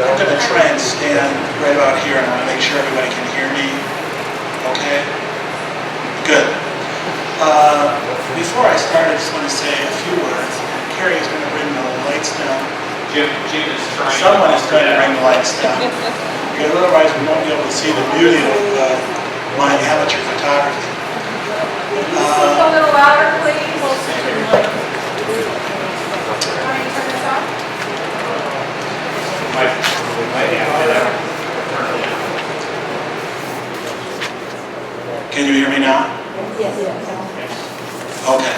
I'm going to try and stand right about here, and I want to make sure everybody can hear me. Okay? Good. Before I start, I just want to say a few words. Carrie is going to bring the lights down. Jim is trying. Someone is trying to bring the lights down. Because otherwise we won't be able to see the beauty of my amateur photography. Speak a little louder, please. Can you hear me now? Yes. Okay.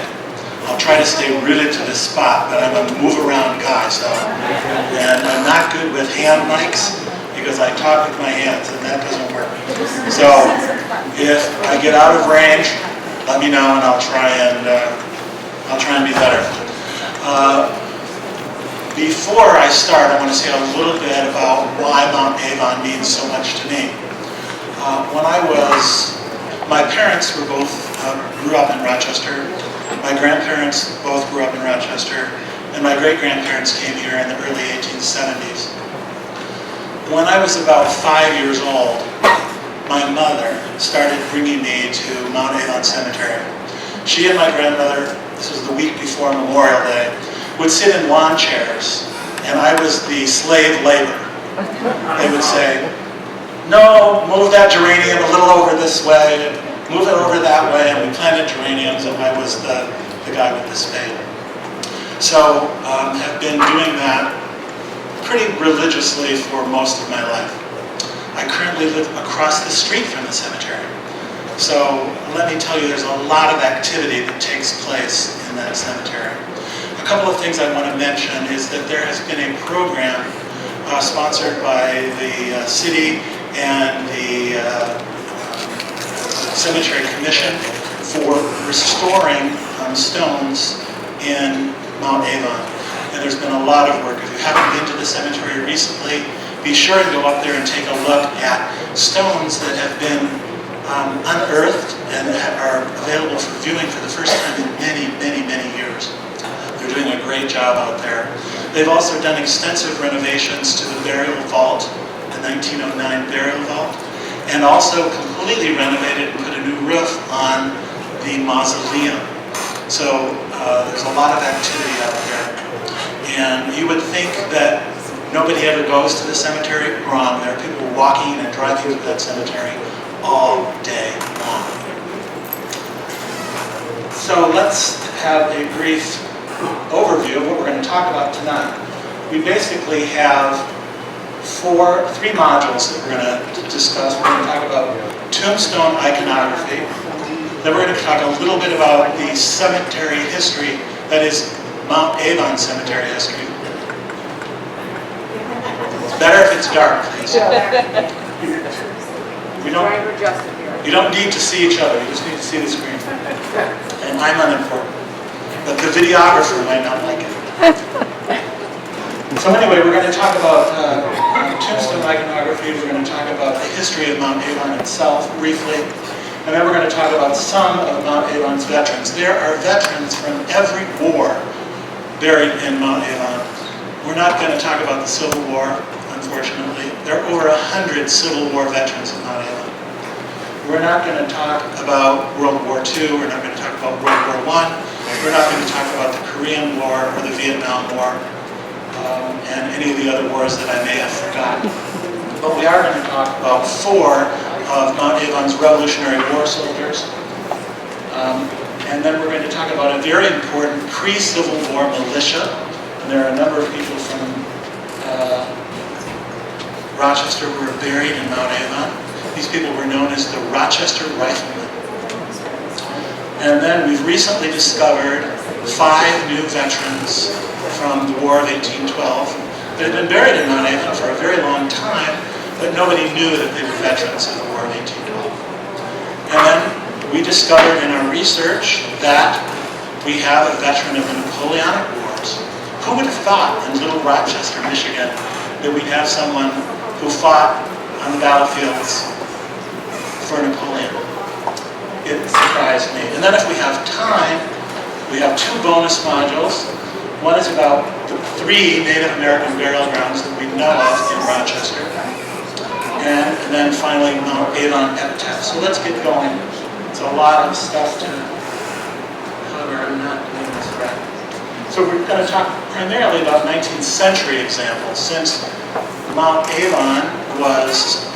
I'll try to stay rooted to this spot, but I'm a move around guy, so. And I'm not good with hand mics because I talk with my hands and that doesn't work. So if I get out of range, let me know and I'll try and be better. Before I start, I want to say a little bit about why Mount Avon means so much to me. My parents were both grew up in Rochester. My grandparents both grew up in Rochester, and my great-grandparents came here in the early 1870s. When I was about 5 years old, my mother started bringing me to Mount Avon Cemetery. She and my grandmother, this was the week before Memorial Day, would sit in lawn chairs, and I was the slave labor. They would say, no, move that geranium a little over this way, move it over that way, and we planted geraniums, and I was the guy with the spade. So, have been doing that pretty religiously for most of my life. I currently live across the street from the cemetery. So, let me tell you, there's a lot of activity that takes place in that cemetery. A couple of things I want to mention is that there has been a program sponsored by the city and the Cemetery Commission for restoring stones in Mount Avon. And there's been a lot of work. If you haven't been to the cemetery recently, be sure to go up there and take a look at stones that have been unearthed and that are available for viewing for the first time in many, many, many years. They're doing a great job out there. They've also done extensive renovations to the burial vault, the 1909 burial vault, and also completely renovated and put a new roof on the mausoleum. So there's a lot of activity out there. And you would think that nobody ever goes to the cemetery. Wrong. There are people walking and driving through that cemetery all day long. So let's have a brief overview of what we're going to talk about tonight. We basically have three modules that we're going to discuss. We're going to talk about Tombstone iconography. Then we're going to talk a little bit about the cemetery history, that is Mount Avon cemetery history. It's better if it's dark, please. You don't need to see each other, you just need to see the screen. And I'm unimportant. But the videographer might not like it. So anyway, we're going to talk about Tombstone iconography. We're going to talk about the history of Mount Avon itself briefly. And then we're going to talk about some of Mount Avon's veterans. There are veterans from every war buried in Mount Avon. We're not going to talk about the Civil War, unfortunately. There are over 100 Civil War veterans in Mount Avon. We're not going to talk about World War II. We're not going to talk about World War I. We're not going to talk about the Korean War or the Vietnam War and any of the other wars that I may have forgotten. But we are going to talk about 4 of Mount Avon's Revolutionary War soldiers. And then we're going to talk about a very important pre-Civil War militia. And there are a number of people from Rochester who were buried in Mount Avon. These people were known as the Rochester Riflemen. And then we've recently discovered 5 new veterans from the War of 1812 that had been buried in Mount Avon for a very long time, but nobody knew that they were veterans of the War of 1812. And then we discovered in our research that we have a veteran of the Napoleonic Wars. Who would have thought in little Rochester, Michigan, that we'd have someone who fought on the battlefields for Napoleon? It surprised me. And then if we have time, we have 2 bonus modules. One is about the 3 Native American burial grounds that we know of in Rochester. And then finally, Mount Avon epitaph. So let's get going. It's a lot of stuff to cover. I'm not doing this right. So we're going to talk primarily about 19th century examples, since Mount Avon was,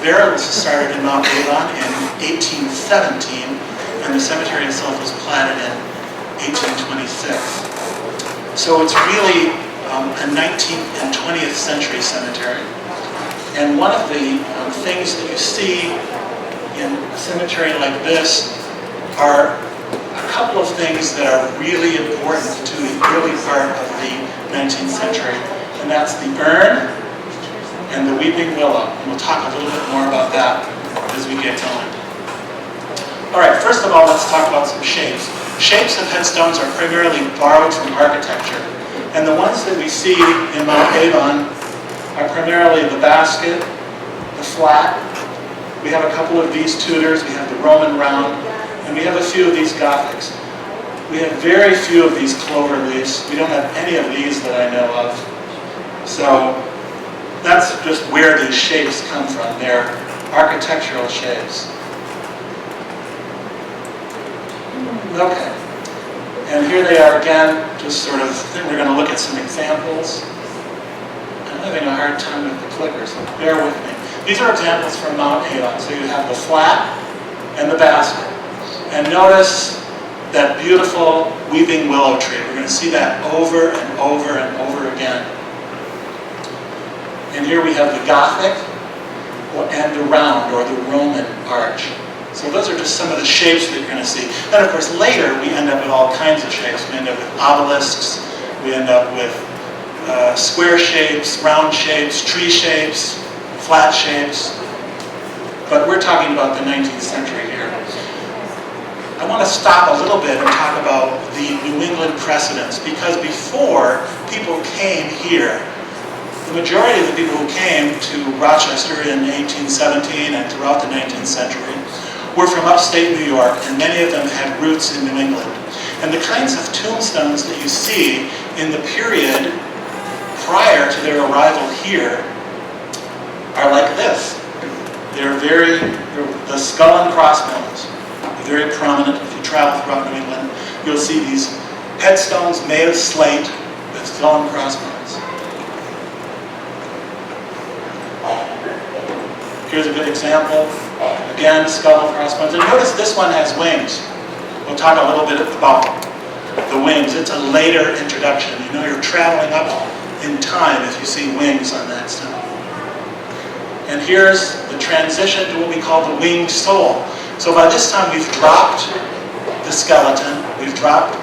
burials started in Mount Avon in 1817, and the cemetery itself was platted in 1826. So it's really a 19th and 20th century cemetery. And one of the things that you see in a cemetery like this are a couple of things that are really important to the early part of the 19th century. And that's the urn and the weeping willow. And we'll talk a little bit more about that as we get going. All right, first of all, let's talk about some shapes. Shapes of headstones are primarily borrowed from architecture. And the ones that we see in Mount Avon are primarily the basket, the flat. We have a couple of these Tudors, we have the Roman round, and we have a few of these Gothics. We have very few of these clover leaves. We don't have any of these that I know of. So that's just where these shapes come from. They're architectural shapes. Okay. And here they are again, just sort of, we're going to look at some examples. I'm having a hard time with the clicker, so bear with me. These are examples from Mount Avon. So you have the flat and the basket. And notice that beautiful weeping willow tree. We're going to see that over and over and over again. And here we have the Gothic and the round, or the Roman arch. So those are just some of the shapes that you're going to see. Then of course later we end up with all kinds of shapes. We end up with obelisks, we end up with square shapes, round shapes, tree shapes, flat shapes. But we're talking about the 19th century here. I want to stop a little bit and talk about the New England precedents, because before people came here, the majority of the people who came to Rochester in 1817 and throughout the 19th century were from upstate New York, and many of them had roots in New England. And the kinds of tombstones that you see in the period prior to their arrival here are like this. They're the skull and crossbones are very prominent. If you travel throughout New England, you'll see these headstones made of slate with skull and crossbones. Here's a good example. Again, skull and crossbones. And notice this one has wings. We'll talk a little bit about the wings. It's a later introduction. You know, you're traveling up in time if you see wings on that stone. And here's the transition to what we call the winged soul. So by this time we've dropped the skeleton, we've dropped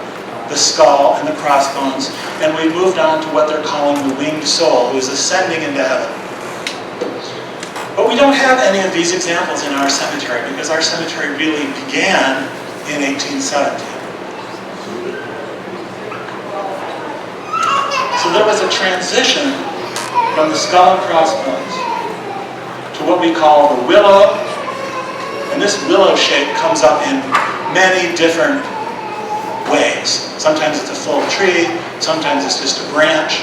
the skull and the crossbones, and we've moved on to what they're calling the winged soul, who is ascending into heaven. But we don't have any of these examples in our cemetery, because our cemetery really began in 1817. So there was a transition from the skull and crossbones to what we call the willow. And this willow shape comes up in many different ways. Sometimes it's a full tree, sometimes it's just a branch.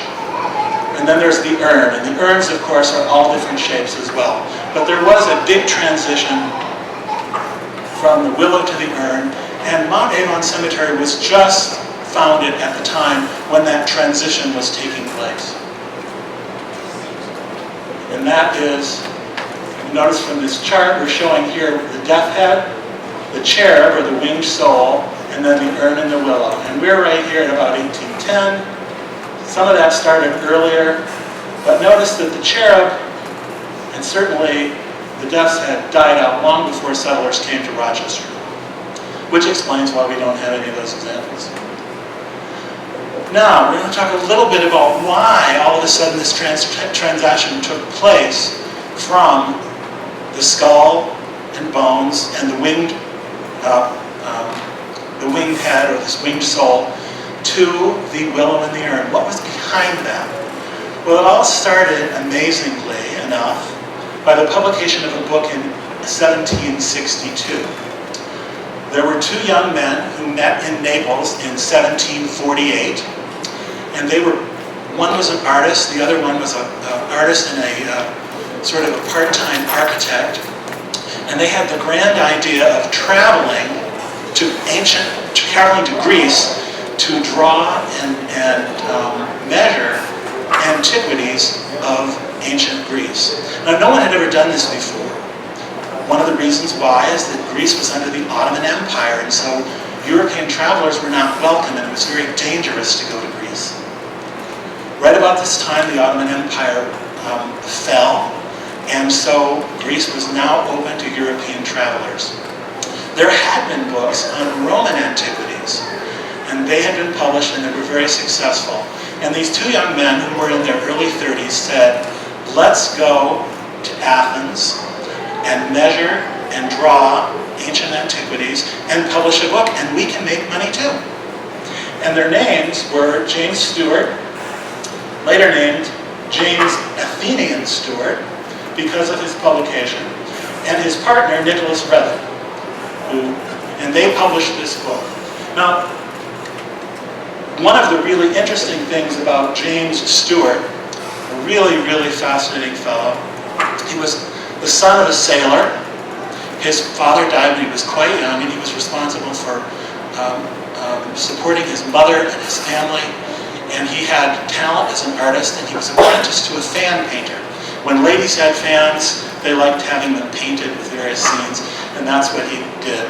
And then there's the urn, and the urns, of course, are all different shapes as well. But there was a big transition from the willow to the urn, and Mount Avon Cemetery was just founded at the time when that transition was taking place. And that is, you notice from this chart, we're showing here the death head, the cherub, or the winged soul, and then the urn and the willow. And we're right here at about 1810. Some of that started earlier, but notice that the cherub, and certainly the death's head, died out long before settlers came to Rochester, which explains why we don't have any of those examples. Now, we're going to talk a little bit about why all of a sudden this transaction took place from the skull and bones and the winged head, or this winged soul, to the willow and the urn. What was behind that? Well, it all started, amazingly enough, by the publication of a book in 1762. There were two young men who met in Naples in 1748, and one was an artist, the other one was an artist and a sort of a part-time architect, and they had the grand idea of traveling to Greece to draw and measure antiquities of ancient Greece. Now, no one had ever done this before. One of the reasons why is that Greece was under the Ottoman Empire, and so European travelers were not welcome, and it was very dangerous to go to Greece. Right about this time, the Ottoman Empire fell, and so Greece was now open to European travelers. There had been books on Roman antiquities, and they had been published, and they were very successful. And these two young men, who were in their early 30s, said, let's go to Athens and measure and draw ancient antiquities and publish a book, and we can make money too. And their names were James Stewart, later named James Athenian Stewart, because of his publication, and his partner, Nicholas Revitt, and they published this book. Now, one of the really interesting things about James Stewart, a really, really fascinating fellow, he was the son of a sailor. His father died when he was quite young, and he was responsible for supporting his mother and his family. And he had talent as an artist, and he was apprenticed to a fan painter. When ladies had fans, they liked having them painted with various scenes, and that's what he did.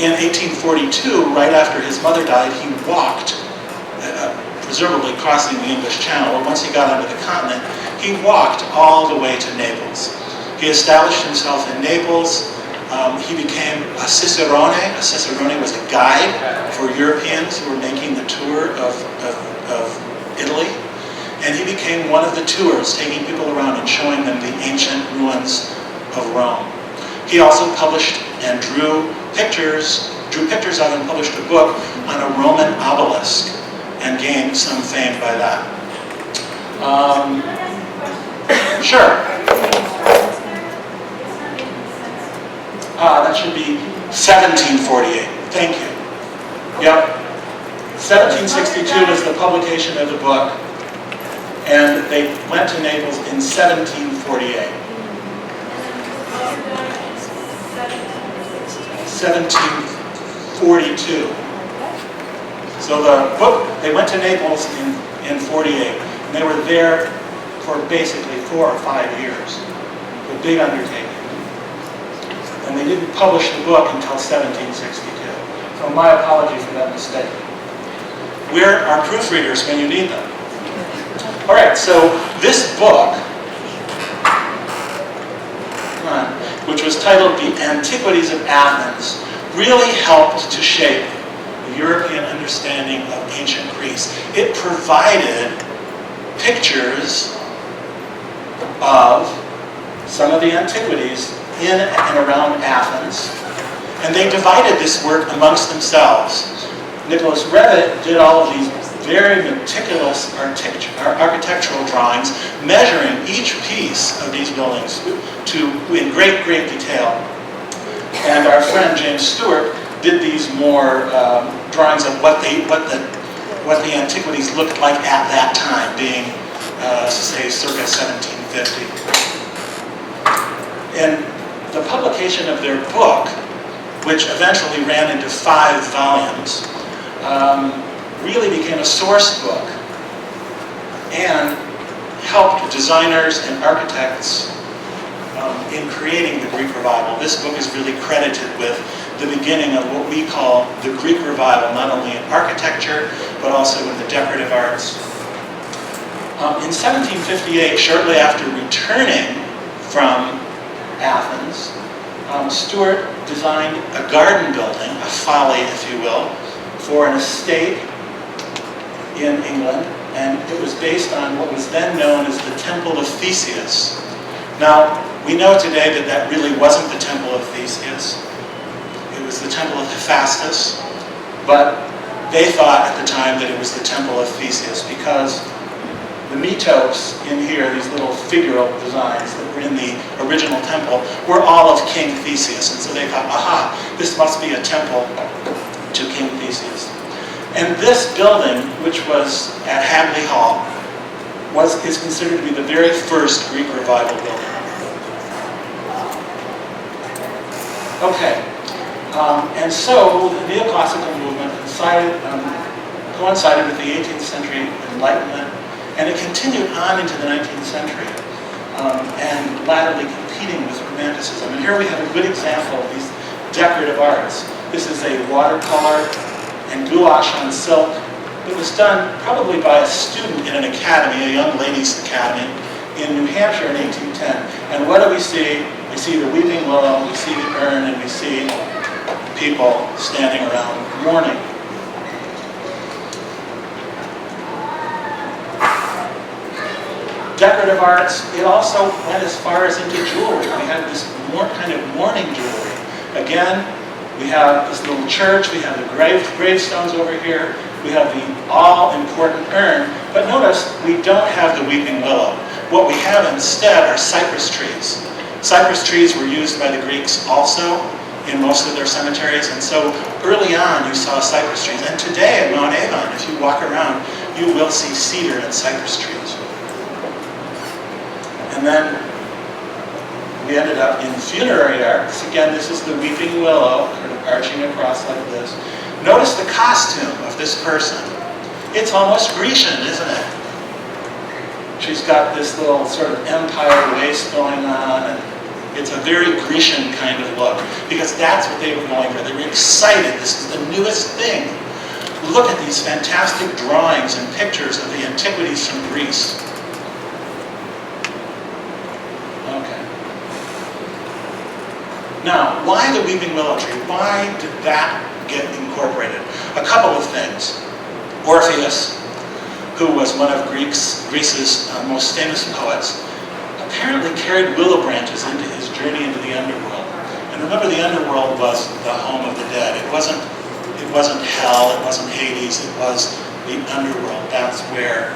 In 1842, right after his mother died, he walked, presumably crossing the English Channel, or once he got onto the continent, he walked all the way to Naples. He established himself in Naples. He became a cicerone. A cicerone was a guide for Europeans who were making the tour of Italy. And he became one of the tours, taking people around and showing them the ancient ruins of Rome. He also published and drew pictures of and published a book on a Roman obelisk, and gained some fame by that. Sure. That should be 1748. Thank you. Yep. 1762 is the publication of the book, and they went to Naples in 1748. 1742. So the book, they went to Naples in 48, and they were there for basically 4 or 5 years. A big undertaking. And they didn't publish the book until 1762. So my apology for that mistake. We're our proofreaders when you need them. All right, so this book, which was titled The Antiquities of Athens, really helped to shape the European understanding of ancient Greece. It provided pictures of some of the antiquities in and around Athens, and they divided this work amongst themselves. Nicholas Revitt did all of these very meticulous architectural drawings, measuring each piece of these buildings in great, great detail. And our friend James Stewart did these more drawings of what the antiquities looked like at that time, being, say, circa 1750. And the publication of their book, which eventually ran into 5 volumes, really became a source book and helped designers and architects in creating the Greek Revival. This book is really credited with the beginning of what we call the Greek Revival, not only in architecture, but also in the decorative arts. In 1758, shortly after returning from Athens, Stewart designed a garden building, a folly, if you will, for an estate in England, and it was based on what was then known as the Temple of Theseus, Now, we know today that that really wasn't the temple of Theseus. It was the temple of Hephaestus, but they thought at the time that it was the temple of Theseus because the metopes in here, these little figural designs that were in the original temple, were all of King Theseus. And so they thought, aha, this must be a temple to King Theseus. And this building, which was at Hagley Hall, is considered to be the very first Greek revival building. Okay, and so the neoclassical movement coincided with the 18th century Enlightenment, and it continued on into the 19th century, and latterly competing with Romanticism. And here we have a good example of these decorative arts. This is a watercolor and gouache on silk. It was done probably by a student in an academy, a young ladies' academy, in New Hampshire in 1810. And what do we see? We see the weeping willow, we see the urn, and we see people standing around mourning. Decorative arts, it also went as far as into jewelry. We had this more kind of mourning jewelry. Again, we have this little church, we have the gravestones over here, we have the all-important urn, but notice we don't have the weeping willow. What we have instead are cypress trees. Cypress trees were used by the Greeks also in most of their cemeteries, and so early on you saw cypress trees. And today at Mount Avon, if you walk around, you will see cedar and cypress trees. And then we ended up in funerary arts. Again, this is the weeping willow, sort of arching across like this. Notice the costume of this person. It's almost Grecian, isn't it? She's got this little sort of empire waist going on, and it's a very Grecian kind of look, because that's what they were going for. They were excited. This is the newest thing. Look at these fantastic drawings and pictures of the antiquities from Greece. Now, why the weeping willow tree? Why did that get incorporated? A couple of things. Orpheus, who was one of Greece's most famous poets, apparently carried willow branches into his journey into the underworld. And remember, the underworld was the home of the dead. It wasn't hell, it wasn't Hades, it was the underworld. That's where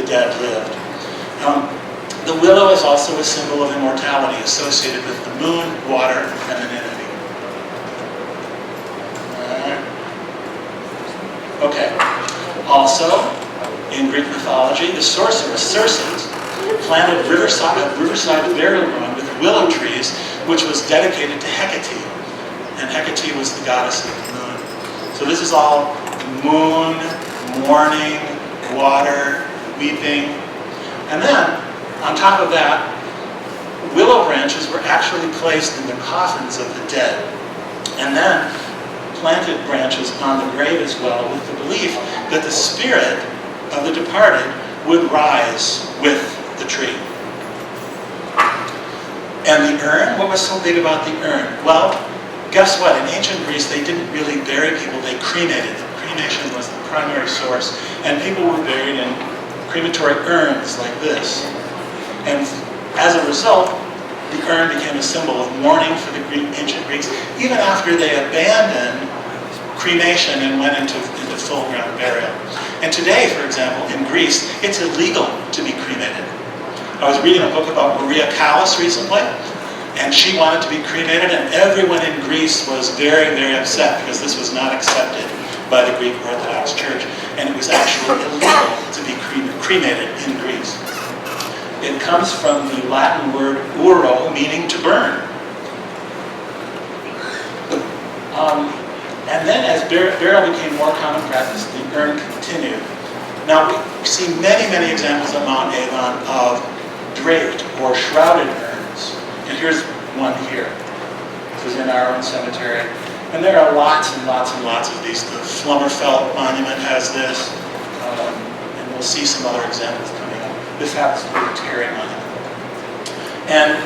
the dead lived. The willow is also a symbol of immortality associated with the moon, water, and femininity. Okay. Also, in Greek mythology, the sorceress Circe planted a riverside burial ground with willow trees, which was dedicated to Hecate. And Hecate was the goddess of the moon. So this is all moon, mourning, water, weeping. And then, on top of that, willow branches were actually placed in the coffins of the dead, and then planted branches on the grave as well, with the belief that the spirit of the departed would rise with the tree. And the urn, what was so big about the urn? Well, guess what? In ancient Greece, they didn't really bury people, they cremated them. Cremation was the primary source, and people were buried in crematory urns like this. And as a result, the urn became a symbol of mourning for the ancient Greeks, even after they abandoned cremation and went into full-ground burial. And today, for example, in Greece, it's illegal to be cremated. I was reading a book about Maria Callas recently, and she wanted to be cremated, and everyone in Greece was very, very upset because this was not accepted by the Greek Orthodox Church, and it was actually illegal to be cremated in Greece. It comes from the Latin word uro, meaning to burn. And then as burial became more common practice, the urn continued. Now we see many, many examples at Mount Avon of draped or shrouded urns. And here's one here. This is in our own cemetery. And there are lots and lots and lots of these. The Flummerfelt Monument has this, and we'll see some other examples coming up. This happens to be the Terry Monument. And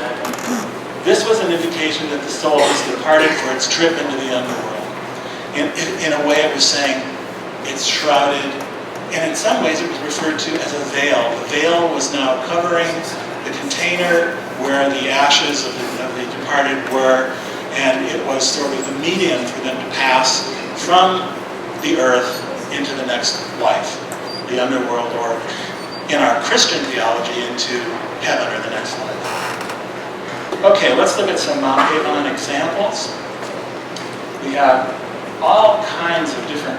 this was an indication that the soul has departed for its trip into the underworld. In a way, it was saying it's shrouded, and in some ways it was referred to as a veil. The veil was now covering the container where the ashes of the departed were, and it was sort of the medium for them to pass from the earth into the next life, the underworld, or in our Christian theology, into heaven or the next life. Okay, let's look at some Mount Avon examples. We have all kinds of different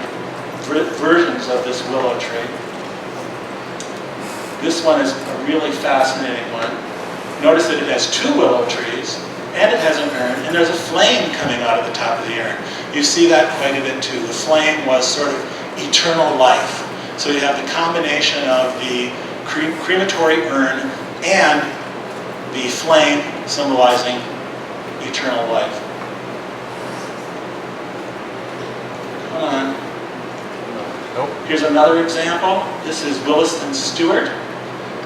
versions of this willow tree. This one is a really fascinating one. Notice that it has two willow trees, and it has an urn, and there's a flame coming out of the top of the urn. You see that quite a bit too. The flame was sort of eternal life. So you have the combination of the crematory urn and the flame symbolizing eternal life. Come on. Nope. Here's another example. This is Williston Stewart.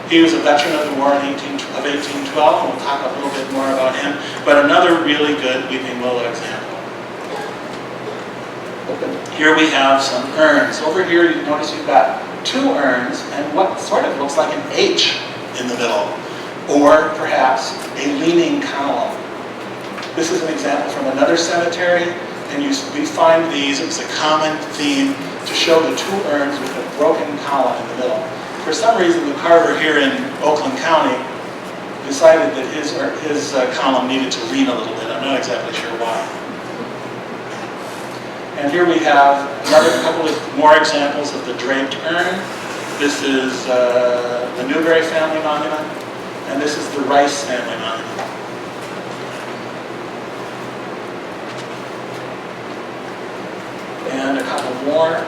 He was a veteran of the war of 1812, and we'll talk a little bit more about him. But another really good weeping willow example. Here we have some urns. Over here, you notice you've got two urns and what sort of looks like an H in the middle, or perhaps a leaning column. This is an example from another cemetery, and we find these as a common theme to show the two urns with a broken column in the middle. For some reason, the carver here in Oakland County decided that his column needed to lean a little bit. I'm not exactly sure why. And here we have another couple of more examples of the draped urn. This is the Newberry family monument, and this is the Rice family monument. And a couple more.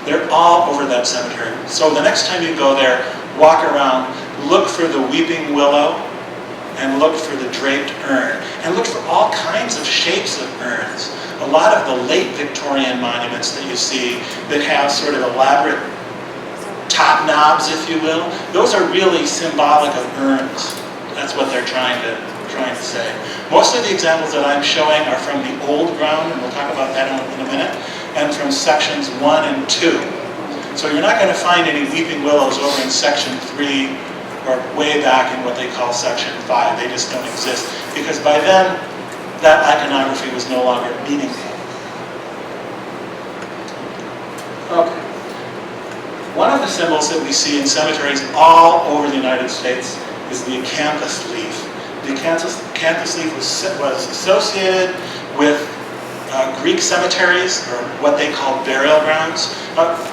They're all over that cemetery. So the next time you go there, walk around, look for the weeping willow, and look for the draped urn, and look for all kinds of shapes of urns. A lot of the late Victorian monuments that you see that have sort of elaborate top knobs, if you will, those are really symbolic of urns. That's what they're trying to say. Most of the examples that I'm showing are from the old ground, and we'll talk about that in a minute, and from sections 1 and 2. So you're not going to find any weeping willows over in section 3 or way back in what they call section 5. They just don't exist, because by then that iconography was no longer meaningful. Okay. One of the symbols that we see in cemeteries all over the United States is the acanthus leaf. The acanthus leaf was associated with Greek cemeteries, or what they called burial grounds.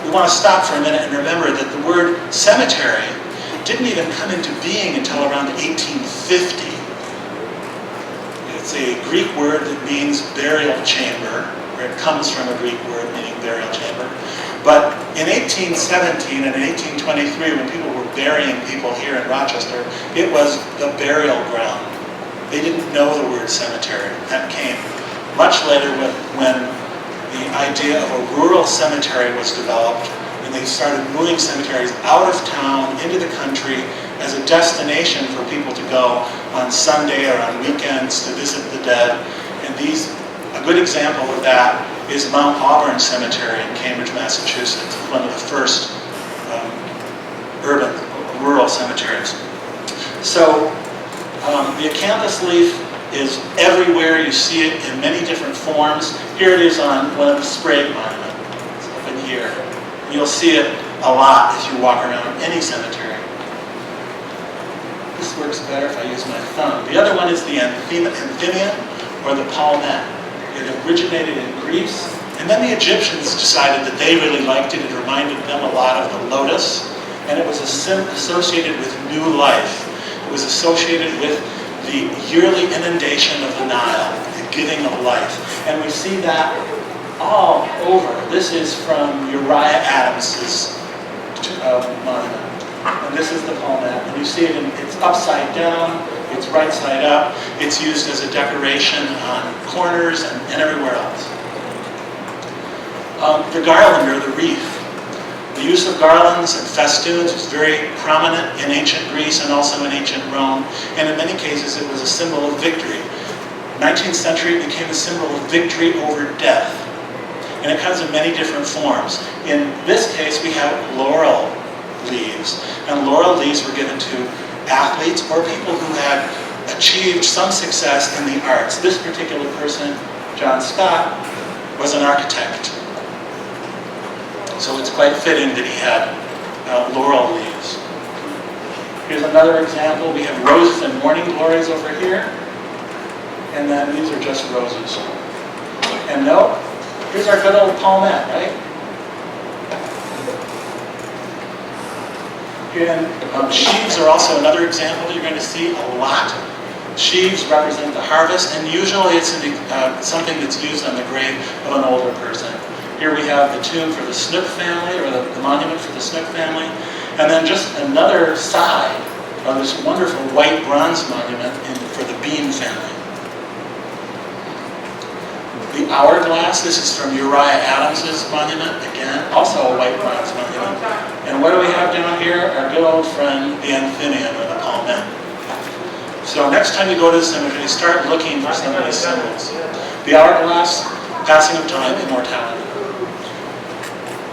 We want to stop for a minute and remember that the word cemetery didn't even come into being until around 1850. It's a Greek word that means burial chamber, or it comes from a Greek word meaning burial chamber. But in 1817 and in 1823, when people were burying people here in Rochester, it was the burial ground. They didn't know the word cemetery. That came much later when the idea of a rural cemetery was developed, and they started moving cemeteries out of town into the country as a destination for people to go on Sunday or on weekends to visit the dead. And a good example of that is Mount Auburn Cemetery in Cambridge, Massachusetts, one of the first urban, rural cemeteries. So the acanthus leaf is everywhere. You see it in many different forms. Here it is on one of the Sprague monuments, up in here. You'll see it a lot if you walk around any cemetery. This works better if I use my thumb. The other one is the Anthemion, or the palmet. It originated in Greece, and then the Egyptians decided that they really liked it. It reminded them a lot of the lotus, and it was associated with new life. It was associated with the yearly inundation of the Nile, the giving of life. And we see that all over. This is from Uriah Adams's monument. And this is the palmet. And you see it, it's upside down, it's right side up. It's used as a decoration on corners and everywhere else. The garland, or the wreath. The use of garlands and festoons was very prominent in ancient Greece and also in ancient Rome. And in many cases, it was a symbol of victory. 19th century, it became a symbol of victory over death. And it comes in many different forms. In this case, we have laurel leaves. And laurel leaves were given to athletes or people who had achieved some success in the arts. This particular person, John Scott, was an architect. So it's quite fitting that he had laurel leaves. Here's another example. We have roses and morning glories over here. And then these are just roses. And note, here's our good old palmette, right? And sheaves are also another example that you're going to see a lot. Sheaves represent the harvest, and usually it's something that's used on the grave of an older person. Here we have the tomb for the Snook family, or the monument for the Snook family, and then just another side of this wonderful white bronze monument for the Bean family. The hourglass, this is from Uriah Adams's monument, again, also a white bronze monument. And what do we have down here? Our good old friend, the Anthemium, or the palmette. So next time you go to the cemetery, start looking for some of these symbols. The hourglass, passing of time, immortality.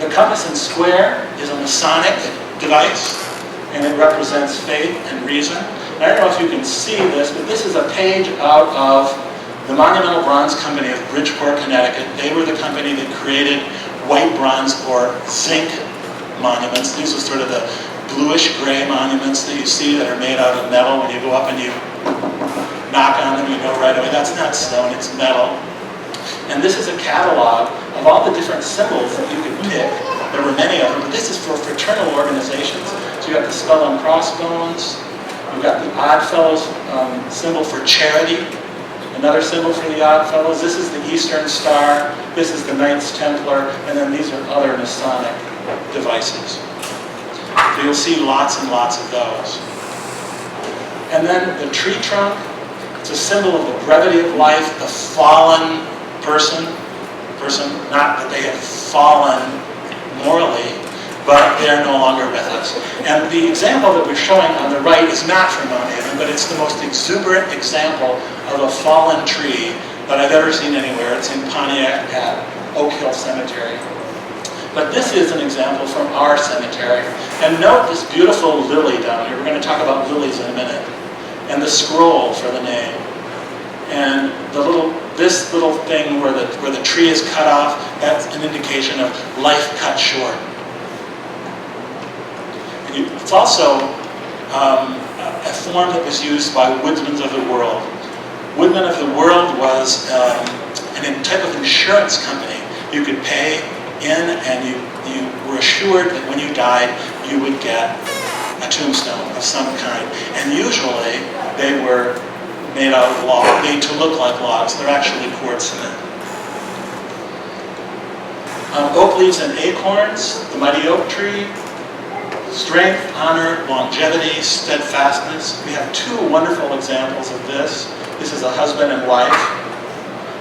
The compass and square is a Masonic device, and it represents faith and reason. And I don't know if you can see this, but this is a page out of the Monumental Bronze Company of Bridgeport, Connecticut. They were the company that created white bronze or zinc monuments. These are sort of the bluish-gray monuments that you see that are made out of metal. When you go up and you knock on them, you know right away, that's not stone, it's metal. And this is a catalog of all the different symbols that you could pick. There were many of them, but this is for fraternal organizations. So you got the skull and crossbones, you've got the Oddfellows symbol for charity, another symbol for the Oddfellows. This is the Eastern Star, this is the Knights Templar, and then these are other Masonic devices. So you'll see lots and lots of those. And then the tree trunk, it's a symbol of the brevity of life, the fallen person, not that they have fallen morally, but they are no longer with us. And the example that we're showing on the right is not from Mount Haven, but it's the most exuberant example of a fallen tree that I've ever seen anywhere. It's in Pontiac at Oak Hill Cemetery. But this is an example from our cemetery. And note this beautiful lily down here. We're going to talk about lilies in a minute. And the scroll for the name. And this little thing where the tree is cut off, that's an indication of life cut short. And it's also a form that was used by Woodmen of the World. Woodmen of the World was a type of insurance company. You could pay in and you were assured that when you died, you would get a tombstone of some kind. And usually they were made out of log, made to look like logs. They're actually poured cement. Oak leaves and acorns, the mighty oak tree, strength, honor, longevity, steadfastness. We have two wonderful examples of this. This is a husband and wife.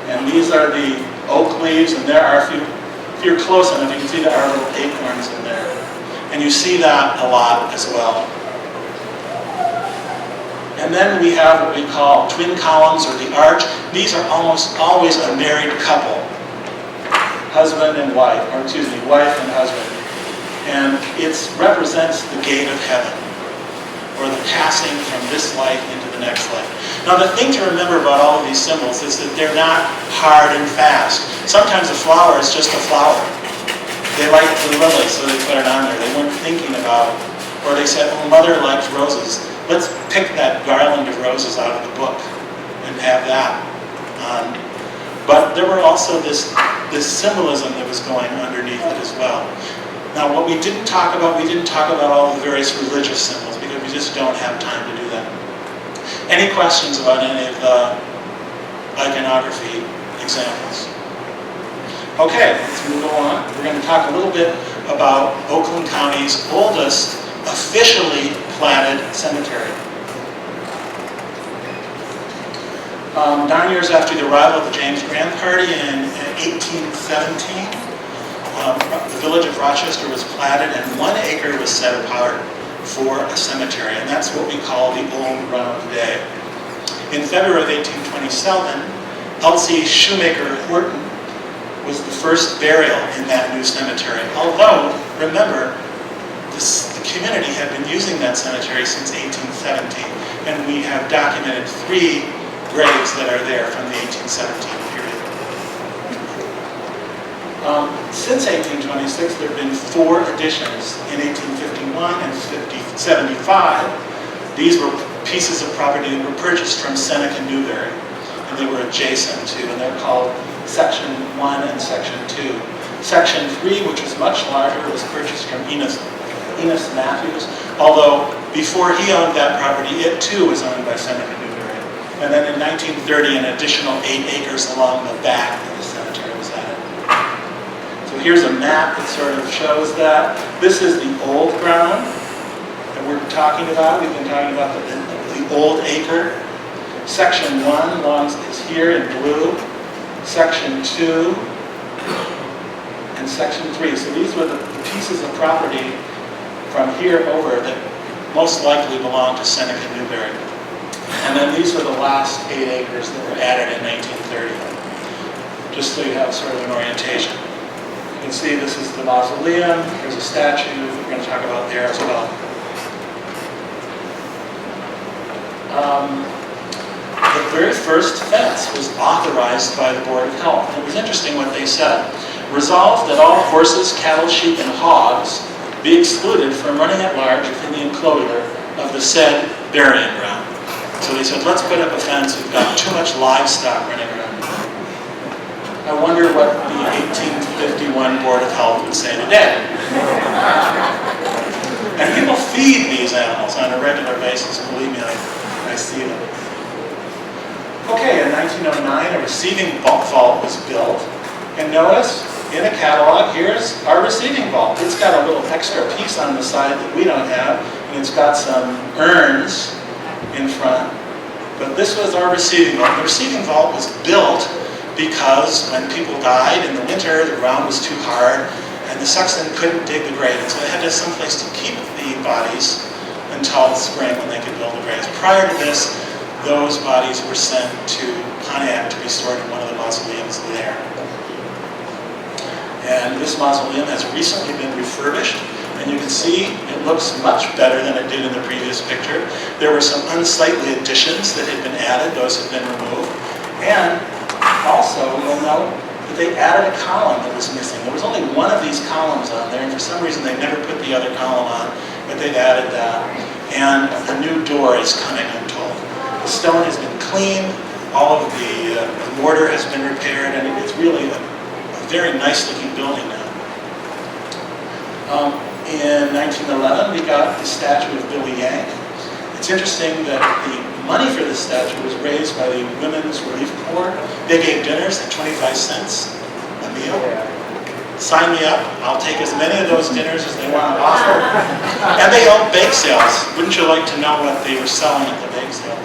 And these are the oak leaves, and there are, if you're close enough, you can see there are little acorns in there. And you see that a lot as well. And then we have what we call twin columns or the arch. These are almost always a married couple. Husband and wife, or excuse me, wife and husband. And it represents the gate of heaven, or the passing from this life into the next life. Now the thing to remember about all of these symbols is that they're not hard and fast. Sometimes a flower is just a flower. They liked the lily, so they put it on there. They weren't thinking about, or they said, oh, mother likes roses. Let's pick that garland of roses out of the book and have that on. But there were also this symbolism that was going underneath it as well. Now what we didn't talk about all the various religious symbols because we just don't have time to do that. Any questions about any of the iconography examples? Okay, let's move on. We're going to talk a little bit about Oakland County's oldest officially platted cemetery. 9 years after the arrival of the James Grant Party in 1817, the village of Rochester was platted and 1 acre was set apart for a cemetery, and that's what we call the Old Round Day. In February of 1827, Elsie Shoemaker Horton was the first burial in that new cemetery. Although, remember, the community had been using that cemetery since 1817. and we have documented 3 graves that are there from the 1817 period. Since 1826, there have been 4 additions in 1851 and 75. These were pieces of property that were purchased from Seneca Newberry, and they were adjacent to, and they're called Section 1 and Section 2. Section 3, which was much larger, was purchased from Enos Matthews, although before he owned that property, it too was owned by Seneca Newberry. And then in 1930, an additional 8 acres along the back of the cemetery was added. So here's a map that sort of shows that. This is the old ground that we're talking about. We've been talking about the old acre. Section 1 is here in blue. Section 2 and Section 3. So these were the pieces of property from here over that most likely belonged to Seneca Newberry. And then these were the last 8 acres that were added in 1930. Just so you have sort of an orientation. You can see this is the mausoleum. There's a statue we're going to talk about there as well. The very first fence was authorized by the Board of Health. And it was interesting what they said. Resolved that all horses, cattle, sheep, and hogs be excluded from running at large within the enclosure of the said burying ground. So they said, let's put up a fence. We've got too much livestock running around. I wonder what the 1851 Board of Health would say today. And people feed these animals on a regular basis. Believe me, I see them. Okay, in 1909, a receiving vault was built. And notice, in a catalog, here's our receiving vault. It's got a little extra piece on the side that we don't have, and it's got some urns in front. But this was our receiving vault. The receiving vault was built because when people died in the winter, the ground was too hard, and the sexton couldn't dig the grave. So they had to have some place to keep the bodies until spring when they could build the graves. Prior to this, those bodies were sent to Pontiac to be stored in one of the mausoleums there. And this mausoleum has recently been refurbished, and you can see it looks much better than it did in the previous picture. There were some unsightly additions that had been added. Those have been removed. And also, you'll note that they added a column that was missing. There was only one of these columns on there, and for some reason they never put the other column on, but they've added that. And a new door is coming, I'm told. The stone has been cleaned, all of the mortar has been repaired, and it's really a very nice looking building now. In 1911, we got the statue of Billy Yank. It's interesting that the money for this statue was raised by the Women's Relief Corps. They gave dinners at 25 cents a meal. Sign me up. I'll take as many of those dinners as they want to offer. And they held bake sales. Wouldn't you like to know what they were selling at the bake sales?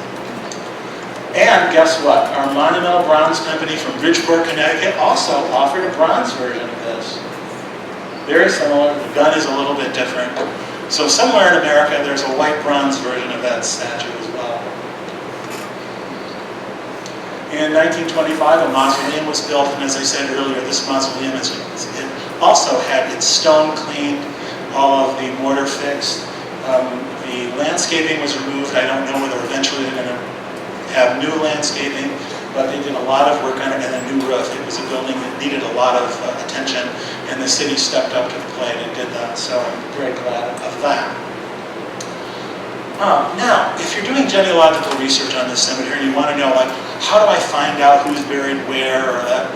And guess what? Our Monumental Bronze Company from Bridgeport, Connecticut also offered a bronze version of this. Very similar. The gun is a little bit different. So somewhere in America, there's a white bronze version of that statue as well. In 1925, a mausoleum was built, and as I said earlier, this mausoleum it also had its stone cleaned, all of the mortar fixed. The landscaping was removed. I don't know whether eventually they're going to have new landscaping, but they did a lot of work on it, and a new roof. It was a building that needed a lot of attention, and the city stepped up to the plate and did that, so I'm very glad of that. Now, if you're doing genealogical research on this cemetery, you want to know, like, how do I find out who's buried where, or that?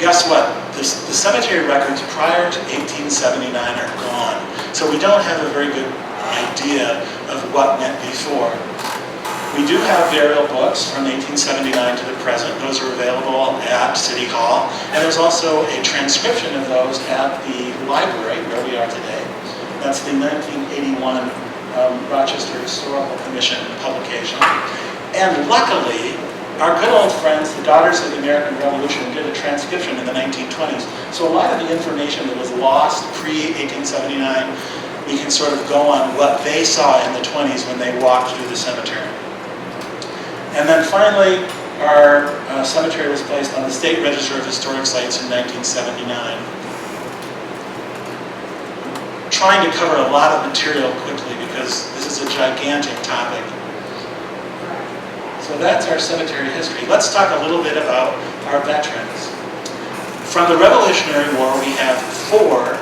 Guess what? The cemetery records prior to 1879 are gone, so we don't have a very good idea of what went before. We do have burial books from 1879 to the present. Those are available at City Hall. And there's also a transcription of those at the library where we are today. That's the 1981 Rochester Historical Commission publication. And luckily, our good old friends, the Daughters of the American Revolution, did a transcription in the 1920s. So a lot of the information that was lost pre-1879, we can sort of go on what they saw in the 20s when they walked through the cemetery. And then finally, our cemetery was placed on the State Register of Historic Sites in 1979. Trying to cover a lot of material quickly because this is a gigantic topic. So that's our cemetery history. Let's talk a little bit about our veterans. From the Revolutionary War, we have 4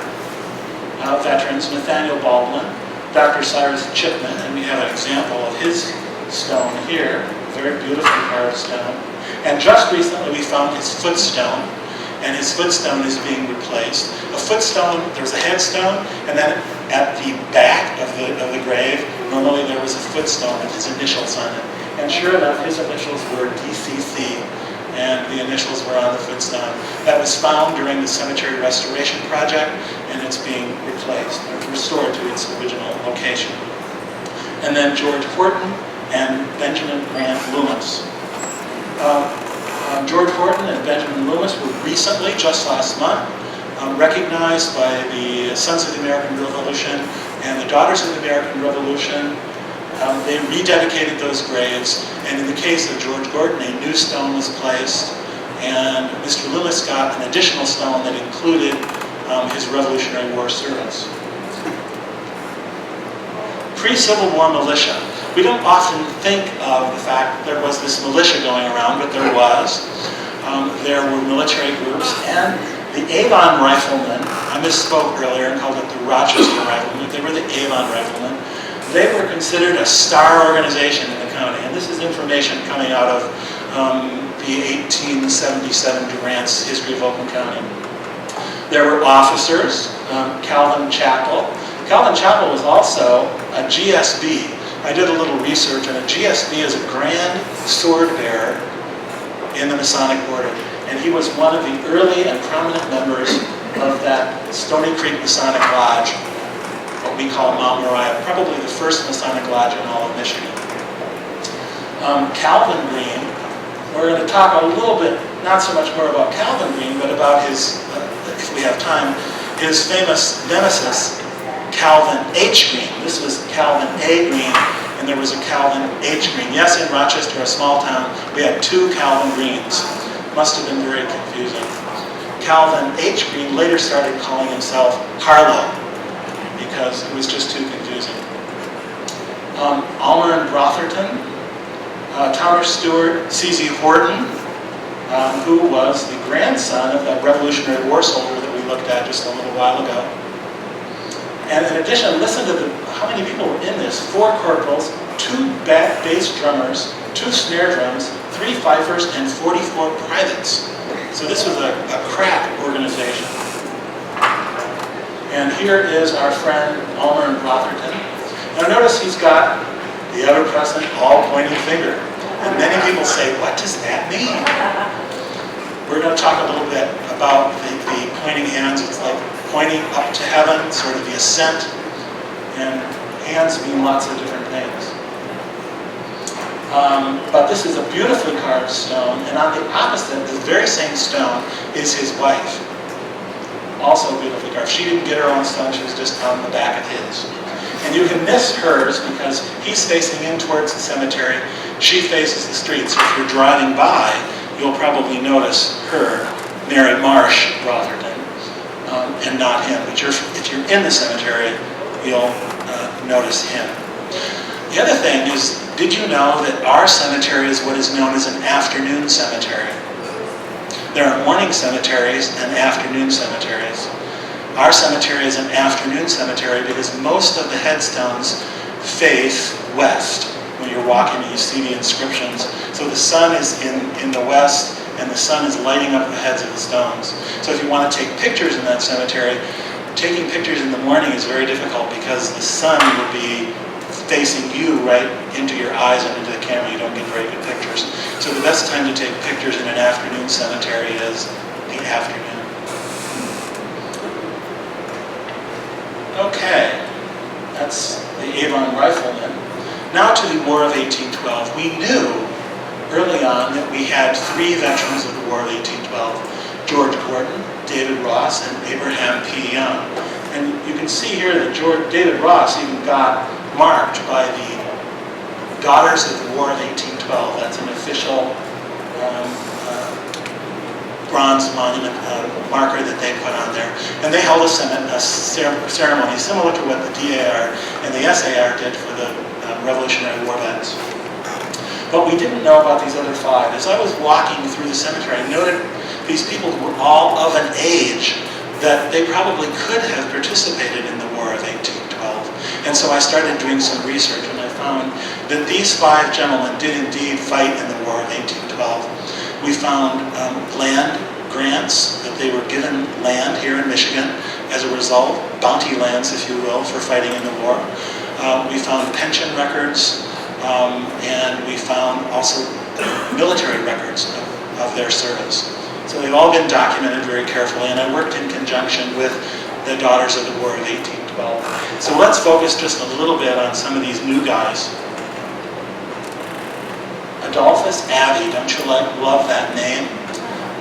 veterans: Nathaniel Baldwin, Dr. Cyrus Chipman, and we have an example of his stone here, a very beautifully carved stone. And just recently we found his footstone, and his footstone is being replaced. A footstone, there's a headstone, and then at the back of the grave, normally there was a footstone with his initials on it. And sure enough, his initials were DCC, and the initials were on the footstone. That was found during the cemetery restoration project, and it's being replaced, or restored to its original location. And then George Horton and Benjamin Grant Loomis. George Horton and Benjamin Loomis were recently, just last month, recognized by the Sons of the American Revolution and the Daughters of the American Revolution. They rededicated those graves, and in the case of George Gordon, a new stone was placed, and Mr. Loomis got an additional stone that included his Revolutionary War service. Pre-Civil War militia. We don't often think of the fact that there was this militia going around, but there was. There were military groups, and the Avon Riflemen, I misspoke earlier and called it the Rochester Riflemen, they were the Avon Riflemen. They were considered a star organization in the county, and this is information coming out of the 1877 Durant's History of Oakland County. There were officers, Calvin Chapel. Calvin Chapel was also a GSB. I did a little research, and a GSB is a Grand Sword Bearer in the Masonic Order, and he was one of the early and prominent members of that Stony Creek Masonic Lodge, what we call Mount Moriah, probably the first Masonic Lodge in all of Michigan. Calvin Green, we're going to talk a little bit, not so much more about Calvin Green, but about his, if we have time, his famous nemesis, Calvin H. Green. This was Calvin A. Green, and there was a Calvin H. Green. Yes, in Rochester, a small town, we had 2 Calvin Greens. Must have been very confusing. Calvin H. Green later started calling himself Harlow, because it was just too confusing. Almer and Brotherton, Thomas Stewart, C.Z. Horton, who was the grandson of that Revolutionary War soldier that we looked at just a little while ago. And in addition, listen to how many people were in this. 4 corporals, 2 bass drummers, 2 snare drums, 3 fifers, and 44 privates. So this was a crack organization. And here is our friend Almer and Brotherton. Now notice he's got the ever-present all-pointing finger. And many people say, what does that mean? We're going to talk a little bit about the pointing hands. It's like pointing up to heaven, sort of the ascent. And hands mean lots of different things. But this is a beautifully carved stone. And on the opposite, the very same stone, is his wife. Also beautifully carved. She didn't get her own stone, she was just on the back of his. And you can miss hers because he's facing in towards the cemetery, she faces the street. So if you're driving by, you'll probably notice her, Mary Marsh Brotherton, and not him. But if you're in the cemetery, you'll notice him. The other thing is, did you know that our cemetery is what is known as an afternoon cemetery? There are morning cemeteries and afternoon cemeteries. Our cemetery is an afternoon cemetery because most of the headstones face west. When you're walking, you see the inscriptions. So the sun is in the west, and the sun is lighting up the heads of the stones. So if you want to take pictures in that cemetery, taking pictures in the morning is very difficult because the sun will be facing you right into your eyes and into the camera. You don't get very good pictures. So the best time to take pictures in an afternoon cemetery is the afternoon. Okay, that's the Avon Riflemen. Now to the War of 1812. We knew early on that we had 3 veterans of the War of 1812. George Gordon, David Rahs, and Abraham P. Young. And you can see here that David Rahs even got marked by the Daughters of the War of 1812. That's an official bronze monument marker that they put on there. And they held a ceremony similar to what the DAR and the SAR did for the Revolutionary War vets. But we didn't know about these other 5. As I was walking through the cemetery, I noted these people were all of an age that they probably could have participated in the War of 1812. And so I started doing some research, and I found that these 5 gentlemen did indeed fight in the War of 1812. We found land grants, that they were given land here in Michigan as a result, bounty lands, if you will, for fighting in the war. We found pension records, and we found also military records of their service. So they've all been documented very carefully, and I worked in conjunction with the Daughters of the War of 1812. So let's focus just a little bit on some of these new guys. Adolphus Abbey, don't you love that name?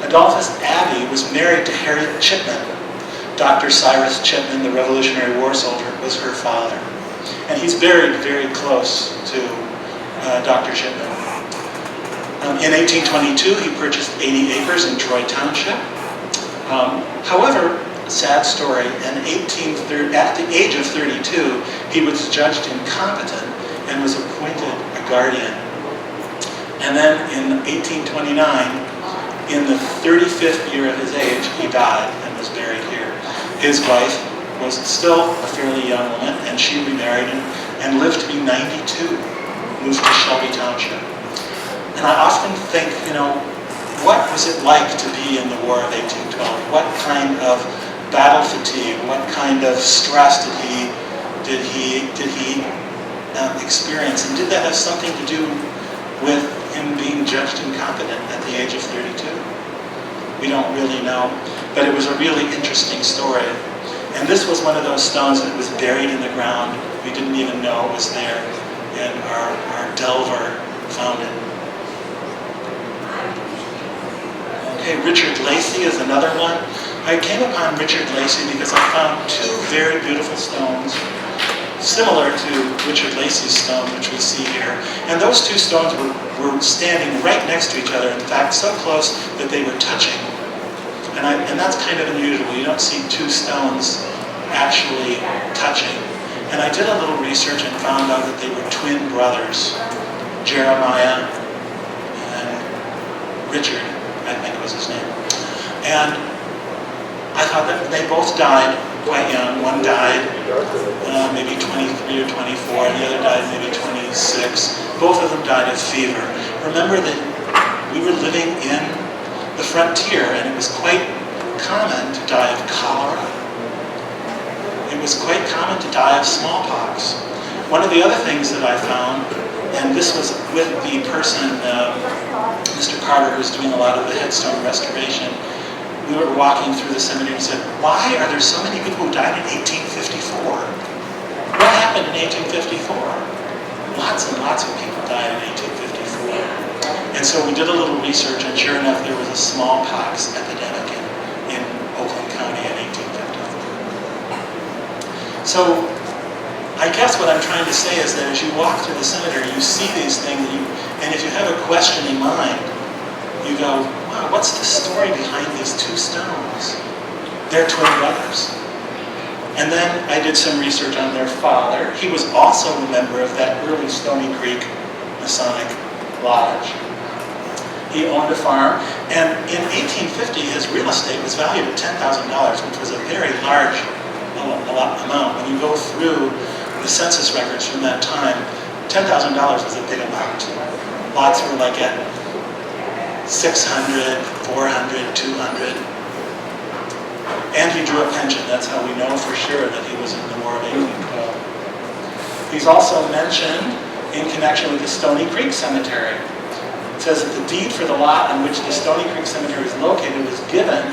Adolphus Abbey was married to Harriet Chipman. Dr. Cyrus Chipman, the Revolutionary War soldier, was her father. And he's buried very close to Dr. Chipman. In 1822, he purchased 80 acres in Troy Township. However, sad story, at the age of 32, he was judged incompetent and was appointed a guardian. And then in 1829, in the 35th year of his age, he died and was buried here. His wife was still a fairly young woman, and she remarried and lived to be 92, moved to Shelby Township. And I often think, what was it like to be in the War of 1812? What kind of battle fatigue, what kind of stress did he experience? And did that have something to do with him being judged incompetent at the age of 32? We don't really know, but it was a really interesting story. And this was one of those stones that was buried in the ground. We didn't even know it was there, and our delver found it. Okay, Richard Lacey is another one. I came upon Richard Lacey because I found 2 very beautiful stones similar to Richard Lacey's stone, which we see here. And those 2 stones were standing right next to each other, in fact, so close that they were touching. And that's kind of unusual. You don't see 2 stones actually touching. And I did a little research and found out that they were twin brothers, Jeremiah and Richard, I think was his name. And I thought that they both died quite young. One died maybe 23 or 24, and the other died maybe 26. Both of them died of fever. Remember that we were living in the frontier, and it was quite common to die of cholera. It was quite common to die of smallpox. One of the other things that I found, and this was with the person, Mr. Carter, who's doing a lot of the headstone restoration, we were walking through the cemetery and said, why are there so many people who died in 1854? What happened in 1854? Lots and lots of people died in 1854. And so we did a little research, and sure enough, there was a smallpox epidemic in Oakland County in 1854. So I guess what I'm trying to say is that as you walk through the cemetery, you see these things, and if you have a questioning mind, you go, wow, what's the story behind these 2 stones? They're twin brothers. And then I did some research on their father. He was also a member of that early Stony Creek Masonic Lodge. He owned a farm, and in 1850, his real estate was valued at $10,000, which was a very large amount. When you go through the census records from that time, $10,000 was a big amount. Lots were like at 600, 400, 200. And he drew a pension. That's how we know for sure that he was in the War of 1812. He's also mentioned in connection with the Stony Creek Cemetery. It says that the deed for the lot on which the Stony Creek Cemetery is located was given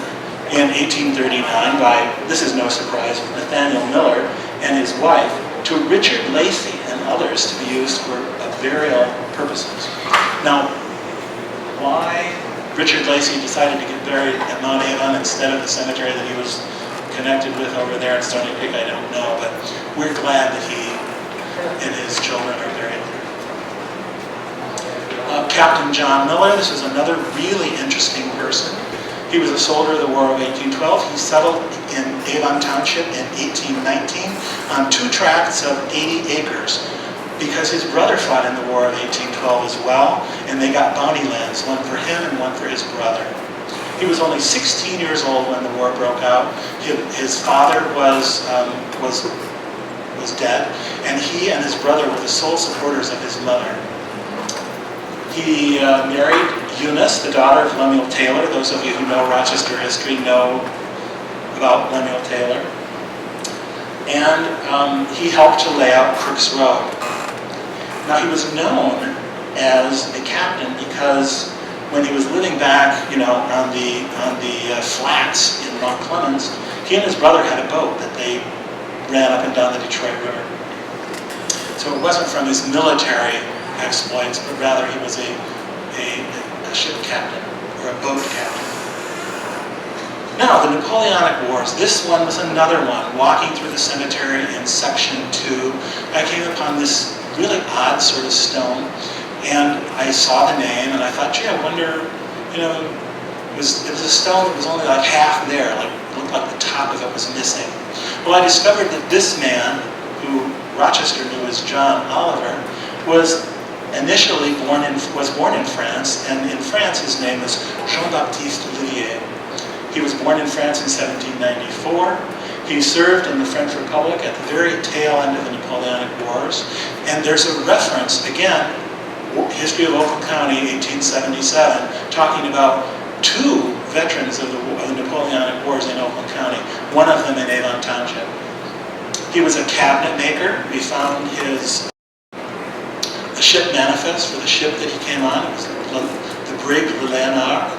in 1839 by, this is no surprise, Nathaniel Miller and his wife to Richard Lacey and others to be used for burial purposes. Now, why Richard Lacey decided to get buried at Mount Avon instead of the cemetery that he was connected with over there at Stony Creek, I don't know, but we're glad that he and his children are buried there. Captain John Miller, this is another really interesting person. He was a soldier of the War of 1812. He settled in Avon Township in 1819 on 2 tracts of 80 acres. because his brother fought in the War of 1812 as well, and they got bounty lands, one for him and one for his brother. He was only 16 years old when the war broke out. His father was dead, and he and his brother were the sole supporters of his mother. He married Eunice, the daughter of Lemuel Taylor. Those of you who know Rochester history know about Lemuel Taylor. And he helped to lay out Crook's Road. Now, he was known as a captain because when he was living back, on the flats in Mount Clemens, he and his brother had a boat that they ran up and down the Detroit River. So it wasn't from his military exploits, but rather he was a ship captain or a boat captain. Now, the Napoleonic Wars. This one was another one. Walking through the cemetery in section 2, I came upon this really odd sort of stone, and I saw the name, and I thought, gee, I wonder, it was a stone that was only like half there, like it looked like the top of it was missing. Well, I discovered that this man, who Rochester knew as John Oliver, was born in France, and in France his name was Jean-Baptiste Olivier. He was born in France in 1794. He served in the French Republic at the very tail end of the Napoleonic Wars. And there's a reference, again, History of Oakland County, 1877, talking about 2 veterans of the Napoleonic Wars in Oakland County, one of them in Avon Township. He was a cabinet maker. We found the ship manifest for the ship that he came on. It was the brig Le Léonard.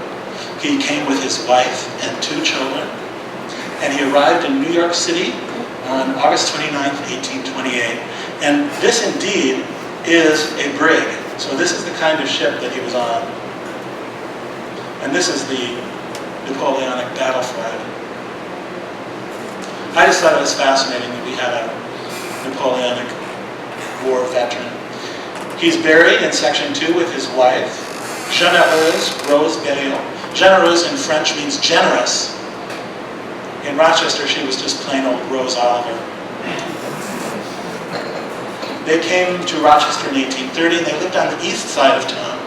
He came with his wife and 2 children, and he arrived in New York City on August 29th, 1828. And this indeed is a brig. So this is the kind of ship that he was on. And this is the Napoleonic battle flag. I just thought it was fascinating that we had a Napoleonic War veteran. He's buried in section 2 with his wife, Généreuse Rose Burial. Généreuse in French means generous. In Rochester, she was just plain old Rose Oliver. They came to Rochester in 1830, and they lived on the east side of town.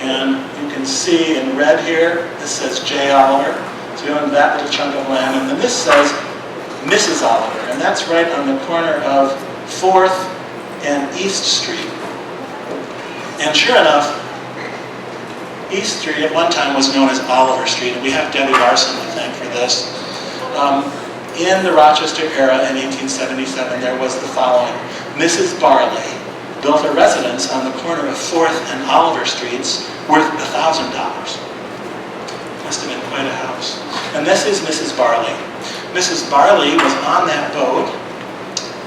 And you can see in red here, this says J. Oliver. So you own that little chunk of land. And then this says Mrs. Oliver. And that's right on the corner of 4th and East Street. And sure enough, East Street at one time was known as Oliver Street, and we have Debbie Larson to thank for this. In the Rochester era in 1877, there was the following. Mrs. Barley built a residence on the corner of 4th and Oliver Streets worth $1,000. Must have been quite a house. And this is Mrs. Barley. Mrs. Barley was on that boat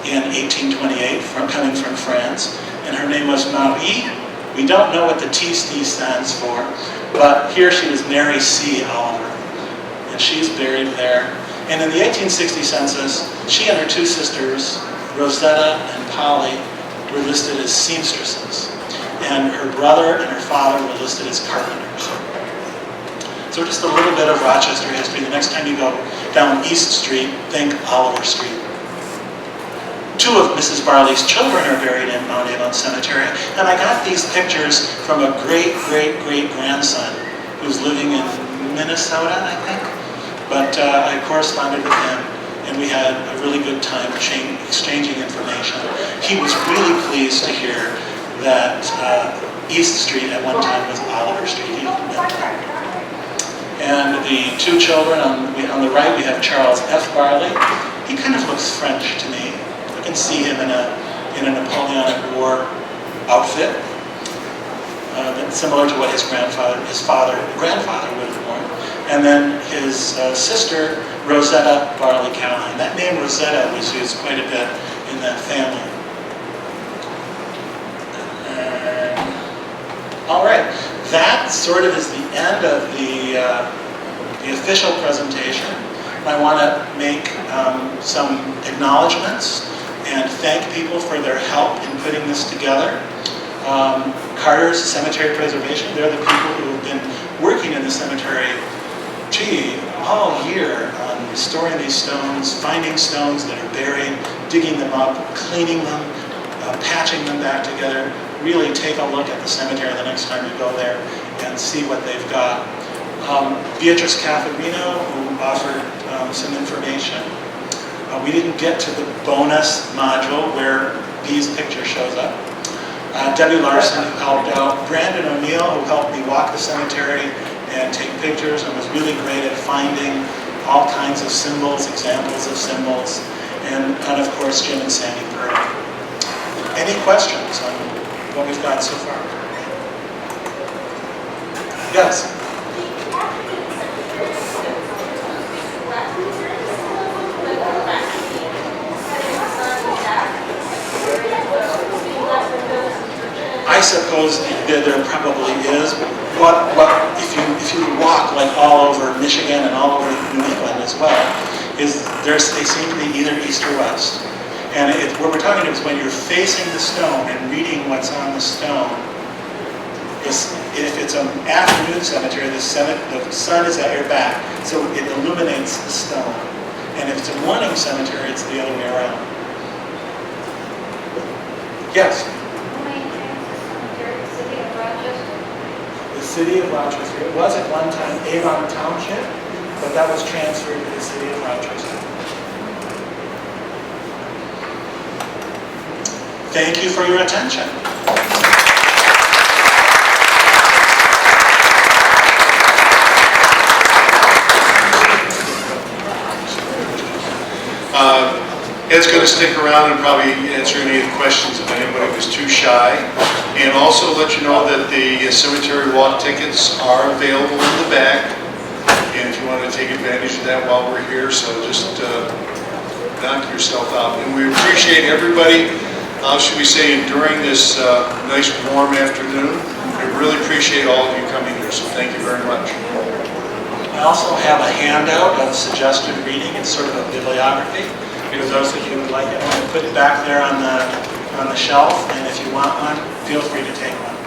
in 1828, coming from France, and her name was Marie. We don't know what the TC stands for, but here she was Mary C. Oliver, and she's buried there. And in the 1860 census, she and her 2 sisters, Rosetta and Polly, were listed as seamstresses, and her brother and her father were listed as carpenters. So just a little bit of Rochester history. The next time you go down East Street, think Oliver Street. 2 of Mrs. Barley's children are buried in Mount Avon Cemetery, and I got these pictures from a great-great-great-grandson who's living in Minnesota, I think. But I corresponded with him, and we had a really good time exchanging information. He was really pleased to hear that East Street at one time was Oliver Street. He didn't know that. And the 2 children, on the right we have Charles F. Barley. He kind of looks French to me. You can see him in a Napoleonic War outfit, that's similar to what his grandfather would have worn. And then his sister, Rosetta Barley Callahan. That name Rosetta was used quite a bit in that family. All right, that sort of is the end of the official presentation. I want to make some acknowledgments and thank people for their help in putting this together. Carter's Cemetery Preservation, they're the people who have been working in the cemetery, all year on restoring these stones, finding stones that are buried, digging them up, cleaning them, patching them back together. Really take a look at the cemetery the next time you go there and see what they've got. Beatrice Caffarino, who offered some information. We didn't get to the bonus module where B's picture shows up. Debbie Larson, who helped out. Brandon O'Neill, who helped me walk the cemetery and take pictures and was really great at finding all kinds of symbols, examples of symbols. And of course, Jim and Sandy Purdy. Any questions on what we've got so far? Yes? I suppose there probably is. If you walk like all over Michigan and all over New England as well, they seem to be either east or west. And what we're talking about is when you're facing the stone and reading what's on the stone. If it's an afternoon cemetery, the sun is at your back, so it illuminates the stone. And if it's a morning cemetery, it's the other way around. Yes? The city of Rochester. It was at one time Avon Township, but that was transferred to the city of Rochester. Thank you for your attention. Ed's going to stick around and probably answer any of the questions if anybody was too shy. And also let you know that the cemetery walk tickets are available in the back. And if you want to take advantage of that while we're here, so just knock yourself out. And we appreciate everybody, should we say, enduring this nice warm afternoon. I really appreciate all of you coming here, so thank you very much. I also have a handout of suggested reading. It's sort of a bibliography. For those of you who would like it, I'm going to put it back there on the shelf, and if you want one, feel free to take one.